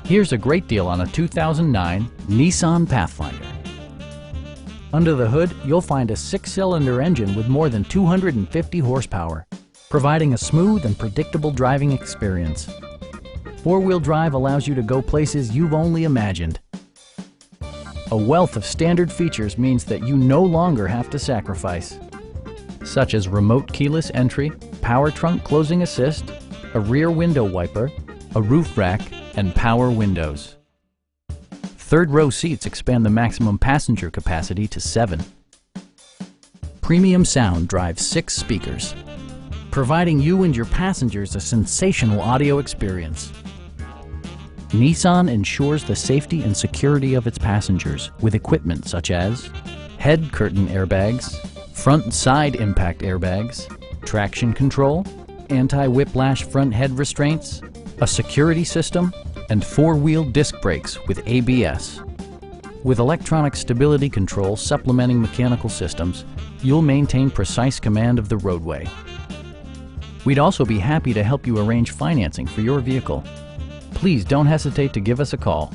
Here's a great deal on a 2009 Nissan Pathfinder. Under the hood, you'll find a 6-cylinder engine with more than 250 horsepower, providing a smooth and predictable driving experience. 4-wheel drive allows you to go places you've only imagined. A wealth of standard features means that you no longer have to sacrifice, such as remote keyless entry, power trunk closing assist, a rear window wiper, a roof rack, and power windows. Third-row seats expand the maximum passenger capacity to 7. Premium sound drives 6 speakers, providing you and your passengers a sensational audio experience. Nissan ensures the safety and security of its passengers with equipment such as head curtain airbags, front and side impact airbags, traction control, anti-whiplash front head restraints, a security system, and 4-wheel disc brakes with ABS. With electronic stability control supplementing mechanical systems, you'll maintain precise command of the roadway. We'd also be happy to help you arrange financing for your vehicle. Please don't hesitate to give us a call.